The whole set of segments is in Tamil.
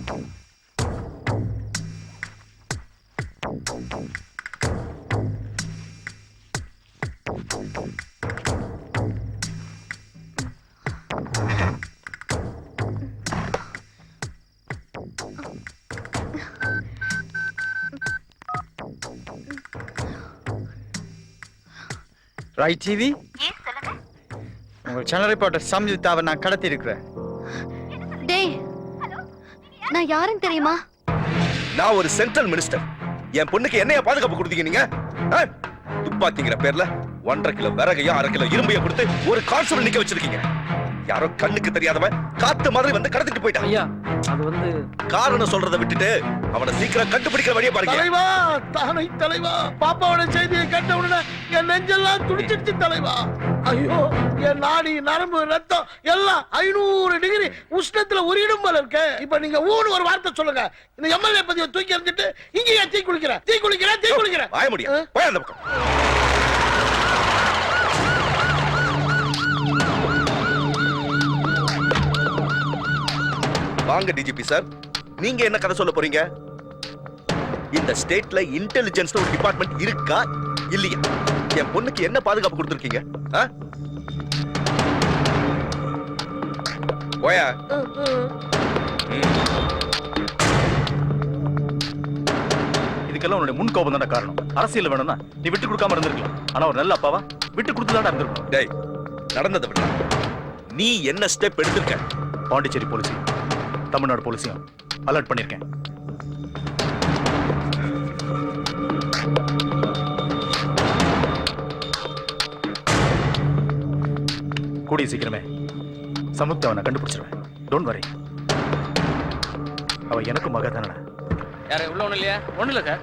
ரைட் டிவி உங்க சேனல் ரிப்போர்ட்டர் சம்யுக்தாவை நான் கடத்தி இருக்கிறேன். டேய், நான் யாருன்னு தெரியுமா? நான் ஒரு சென்ட்ரல் மினிஸ்டர். என் பொண்ணுக்கு என்னைய பாதுகாப்பு கொடுத்தீங்க நீங்க? துப்பாக்கிங்கிற பேர்ல 1.5 கிலோ விறகையும் 1/2 கிலோ இரும்பையும் கொடுத்து ஒரு கான்ஸ்டபிள் நிக்க வச்சிருக்கீங்க. யாரோ கண்ணுக்கு தெரியாதவன் காத்து மாதிரி வந்து கடத்திட்டு போயிட்டான். ஐயா, அது வந்து காரணம் சொல்றதை விட்டுட்டு அவனை சீக்கிரம் கண்டுபிடிக்கிற வழியை பாருங்க. தலைவா, தானை தலைவா, பாப்பாவோட செய்தியை கேட்ட உடனே என் நெஞ்செல்லாம் துடிச்சிடுச்சு தலைவா. ஐயோ, என் நாடி நரம்பு ரத்தம் எல்லாம் 500 டிகிரி உஷ்ணத்துல உரியிடும் போல இருக்கு. இப்ப நீங்க ஊன்னு ஒரு வார்த்தை சொல்லுங்க. இந்த எம்எல்ஏ பதவியை தூக்கி எறிஞ்சிட்டு இங்கேயே தீ குளிக்கிறேன். வாய முடியும். போய் அந்த பக்கம். வாங்க டிஜிபி சார், நீங்க என்ன கதை சொல்ல போறீங்க? இந்த ஸ்டேட்ல இன்டெலிஜென்ஸ் ஒரு டிபார்ட்மெண்ட் இருக்கா இல்லையா? என் பொண்ணுக்கு என்ன பாதுகாப்பு கொடுத்திருக்கீங்க? போயா. இதுக்கெல்லாம் உன்னுடைய முன் கோபம் தான காரணம். அரசியல் வேணும்னா நீ விட்டு கொடுக்காம இருந்திருக்கலாம். ஆனா ஒரு நல்ல அப்பாவா விட்டு கொடுத்துதான் இருந்திருக்கும். டேய், நடந்ததை விட நீ என்ன ஸ்டெப் எடுத்திருக்க? பாண்டிச்சேரி போலீஸையும் தமிழ்நாடு போலீஸையும் அலர்ட் பண்ணிருக்கேன். கூடிய சீக்கிரமே சமுத்திரவனை கண்டுபிடிச்சிருவேன். Don't worry. அவ எனக்கு மக தானே. யாரு உள்ள? ஒண்ணு இல்லையா? ஒண்ணு இல்ல சார்.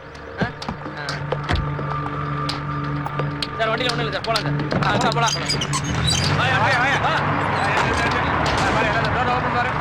சார் வண்டியில ஒண்ணு இல்ல சார். போலாம் சார். போலாம். வாயா வாயா வாயா. டோர் ஓபன் பாரு.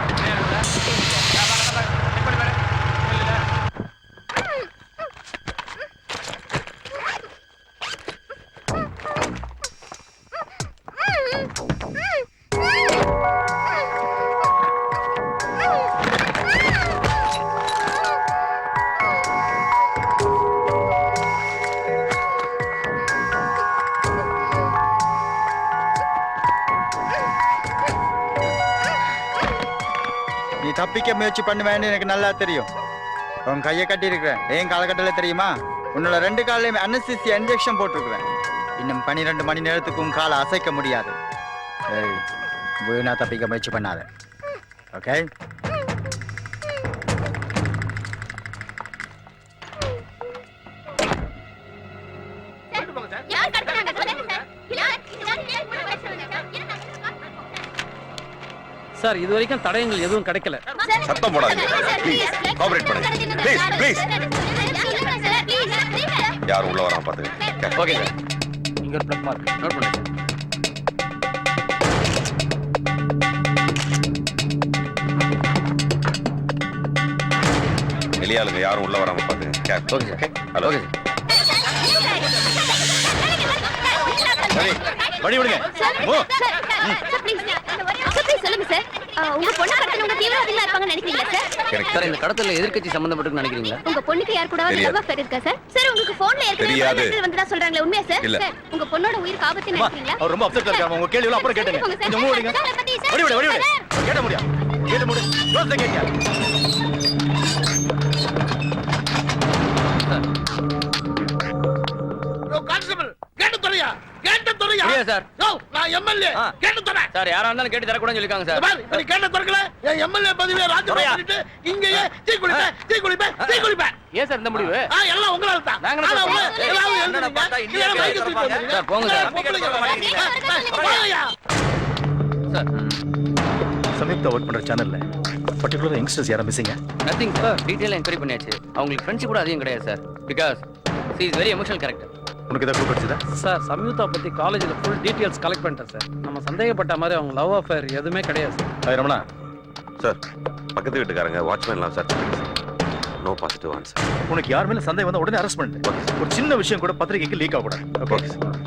நீ தப்பிக்க முயற்சி பண்ணுவேன்னு எனக்கு நல்லா தெரியும். உன் கையை கட்டி இருக்கிறேன். ஏன் காலகட்டத்துல தெரியுமா? உன்னோட 2 காலையும் அனஸ்தீசியா இன்ஜெக்ஷன் போட்டிருக்கிறேன். இன்னும் 12 மணி நேரத்துக்கு உன் காலை அசைக்க முடியாது. வீணா தப்பிக்க முயற்சி பண்ணாத. ஓகே? சார், இது வரைக்கும் தடயங்கள் எதுவும் கிடைக்கல. சத்தம் போடாதீங்க. ப்ளீஸ் கோஆபரேட் பண்ணுங்க. ப்ளீஸ். யார் உள்ள வராம பாத்துங்க. Okay sir. இங்க ஒரு பிளக் மார்க் நோட் பண்ணுங்க. வெளியாளுங்க யாரும் உள்ள வராம பாத்துங்க. Okay sir. ஹலோ. ஓகே சரி, வழி விடுங்க. சொல்லுங்க சார். உங்க பொண்ணு கடத்தனவங்க தீவிரவாதிகளா இருப்பாங்கன்னு நினைக்கிறீங்களா சார்? சார், இந்த கடத்தல எதிர்க்கட்சி சம்பந்தப்பட்டு நினைக்கிறீங்களா? உங்க பொண்ணுக்கு யார் கூடவாது லவ் அஃபேர் இருக்கா சார்? சார், உங்களுக்கு போன்ல ஏற்கனவே வந்ததா சொல்றாங்களே, உண்மையா சார்? சார், உங்க பொண்ணோட உயிருக்கு ஆபத்து நினைக்கிறீங்களா? அவர் ரொம்ப அப்செட்டா இருக்காங்க. உங்க கேள்வி எல்லாம் அப்புறம் கேளுங்க. கொஞ்சம் மூவ் பண்ணுங்க. வழி விடு. கேட்ட முடியா? கேட்ட முடியா? Close the gate. Yo constable, கேட்டு தொலையா. சார். யோ, நான் எம்எல்ஏ. கேட்டு தொலை. சார், யாரா இருந்தாலும் கேட்டு தர கூடாதுன்னு சொல்லிருக்காங்க சார். பாரு, நீ கேட்ட தொலைக்கல. என் எம்எல்ஏ பதவியை ராஜினாமா பண்ணிட்டு இங்கேயே தீ குளிப்பேன். ஏன் சார் இந்த முடிவு? எல்லாம் உங்களால தான். சார், போங்க சார். சார், சமீப்தா ஒர்க் பண்ற சேனல்ல பர்టిక్యులர் யங்ஸ்டர்ஸ் யாரா மிஸ்ஸிங்க? Nothing sir. டீடைலா என்கொயரி பண்ணியாச்சு. அவங்களுக்கு ஃப்ரெண்ட்ஷிப் கூட அதிகம் கிடையாது sir. Because she is very emotional character. உனக்கு ஏதாவது கிடைச்சதா? சார், சம்யுக்தா பத்தி காலேஜ்ல ஃபுல் டீடைல்ஸ் கலெக்ட் பண்ணிட்டேன் சார். நம்ம சந்தேகப்பட்ட மாதிரி அவங்க லவ் அஃபேர் எதுவுமே கிடையாது சார். ரமணா சார், பக்கத்து வீட்டுக்காரங்க வாட்ச்மேன்லாம் சர்ச் பண்ணுங்க. No positive answer. உனக்கு யார் மேல சந்தேகம் வந்தா உடனே அரெஸ்ட் பண்ணு. ஒரு சின்ன விஷயம் கூட பத்திரிகைக்கு லீக் ஆக கூடாது. Okay sir.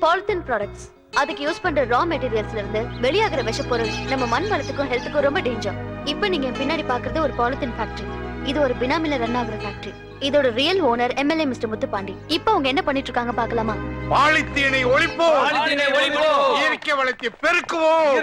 Polythene products. அதுக்கு யூஸ் பண்ற ரா மெட்டீரியல்ஸ்ல இருந்து வெளியாகிற விஷப்பொருள் நம்ம மண் வளத்துக்கும் ஹெல்த்துக்கும் ரொம்ப டேஞ்சர். இப்போ நீங்க பின்னாடி பாக்குறது ஒரு பாலித்தீன் ஃபேக்டரி. இது ஒரு பினாமில ரன் ஆகுற ஃபேக்டரி. இதோட real owner MLA mister Muthupandi. இப்போ அவங்க என்ன பண்ணிட்டு இருக்காங்க பார்க்கலாமா? பாலித்தீனை ஒழிப்போம், இயற்கை வளத்தை பெருக்குவோம்.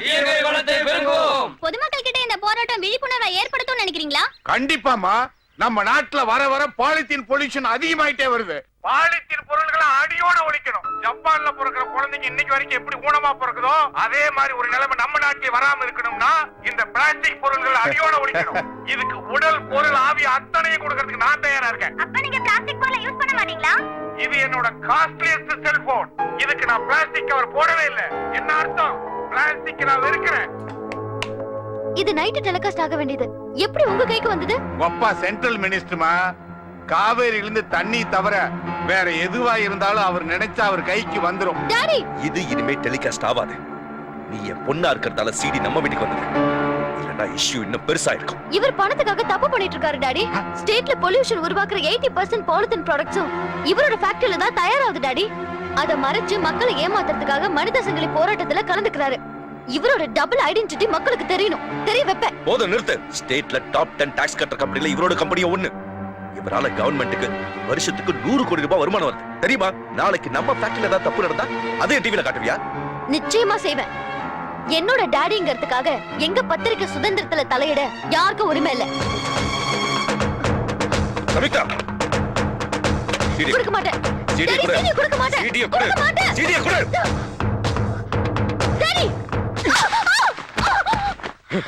பொதுமக்கள் கிட்ட இந்த போராட்டம் விழிப்புணர்வை ஏற்படுத்தும் நினைக்கிறீங்களா? கண்டிப்பாமா. நம்ம நாட்டுல வர வர பாலித்தீன் பொல்யூஷன் அதிகமாயிட்டே வருது. பாலித்தீன் பொருள்களை அடியோட ஒழிக்கணும். ஜப்பான்ல பிறக்கிற குழந்தைங்க இன்னைக்கு வரைக்கும் எப்படி ஊனமா பிறக்குதோ அதே மாதிரி ஒரு நிலைமை நம்ம நாட்டில் வராம இருக்கணும்னா இந்த பிளாஸ்டிக் பொருள்களை அடியோட ஒழிக்கணும். இதுக்கு உடல் பொருள் ஆவி அத்தனையும் கொடுக்கறதுக்கு நான் தயாரா இருக்கேன். அப்ப நீங்க பிளாஸ்டிக் பொருளை யூஸ் பண்ண மாட்டீங்களா? இது என்னோட காஸ்ட்லியஸ்ட் செல்போன். இதுக்கு நான் பிளாஸ்டிக் கவர் போடவே இல்லை. என்ன அர்த்தம்? பிளாஸ்டிக் நான் வெறுக்கிறேன். இது நைட் டெலிகாஸ்ட் ஆக வேண்டியது எப்படி உங்க கைக்கு வந்தது? அப்பா சென்ட்ரல் மினிஸ்டர்மா. காவேரியிலிருந்து தண்ணி தவிர வேற எதுவா இருந்தாலும் அவர் நினைச்சா அவர் கைக்கு வந்துரும். டாடி, இது இனிமே டெலிகாஸ்ட் ஆகாது. நீ என் பொண்ணா இருக்கிறதால சிடி நம்ம வீட்டுக்கு வந்தது. இல்லனா இஷ்யூ இன்னும் பெருசா இருக்கும். இவர் பணத்துக்காக தப்பு பண்ணிட்டு இருக்காரு டாடி. ஸ்டேட்ல பொல்யூஷன் உருவாக்குற 80% பாலித்தீன் ப்ராடக்ட்ஸும் இவரோட ஃபேக்டரியில தான் தயாராகுது டாடி. அத மறைச்சு மக்களை ஏமாத்துறதுக்காக மனித சங்கிலி போராட்டத்துல கலந்துக்கிறாரு. இவரோட டபுள் ஐடென்டிட்டி மக்களுக்கு தெரியணும். தெரிய வைப்பேன். போதும் நிறுத்து. ஸ்டேட்ல டாப் 10 டாக்ஸ் கட்டுற கம்பெனில இவரோட கம்பெனியும் ஒண்ணு. இவரால கவர்மெண்ட்டுக்கு வருஷத்துக்கு 100 கோடி ரூபாய் வருமானம் வருது. தெரியுமா? நாளைக்கு நம்ம ஃபேக்டரியில ஏதாவது தப்பு நடந்தா அதே டிவில காட்டுவியா? நிச்சயமா செய்வேன். என்னோட டாடிங்கிறதுக்காக எங்க பத்திரிக்கை சுதந்திரத்துல தலையிட யாருக்கும் உரிமை இல்ல. சமிக்தா, கொடுக்க மாட்டேன். சிடி டாடி, கொடு. CD கொடுக்க மாட்டேன். சிடியை கொடுக்க கொடு. மாட்டேன். சிடியை கொடு. டாடி,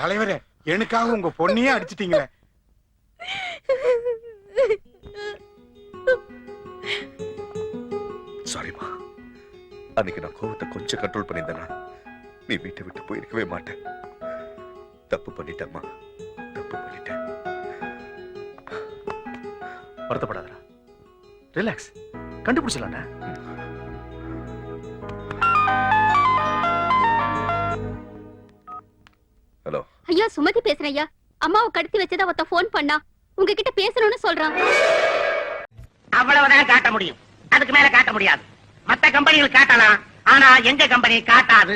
தலைவரே, எனக்காக உங்க பொண்ணையே அடிச்சிட்டீங்களே. சாரிமா. அன்னைக்கு நான் கோவத்தை கொஞ்சம் கண்ட்ரோல் பண்ணியிருந்தேனா நீ வீட்டை விட்டு போயிருக்கவே மாட்டேன். தப்பு பண்ணிட்டேம்மா, தப்பு பண்ணிட்டேன். வருத்தப்படாதடா. ரிலாக்ஸ். கண்டுபிடிச்சலாம்டா. ஹலோ ஐயா சுமதி பேசுறேன் ஐயா. அம்மாவை கடத்தி வச்சதா ஒருத்த ஃபோன் பண்ணா. உங்ககிட்ட பேசணும்னு சொல்றான். அவ்வளவுதான் காட்ட முடியும். அதுக்கு மேல காட்ட முடியாது. மத்த கம்பெனிகள் காட்டலாம், ஆனா எங்க கம்பெனி காட்டாது.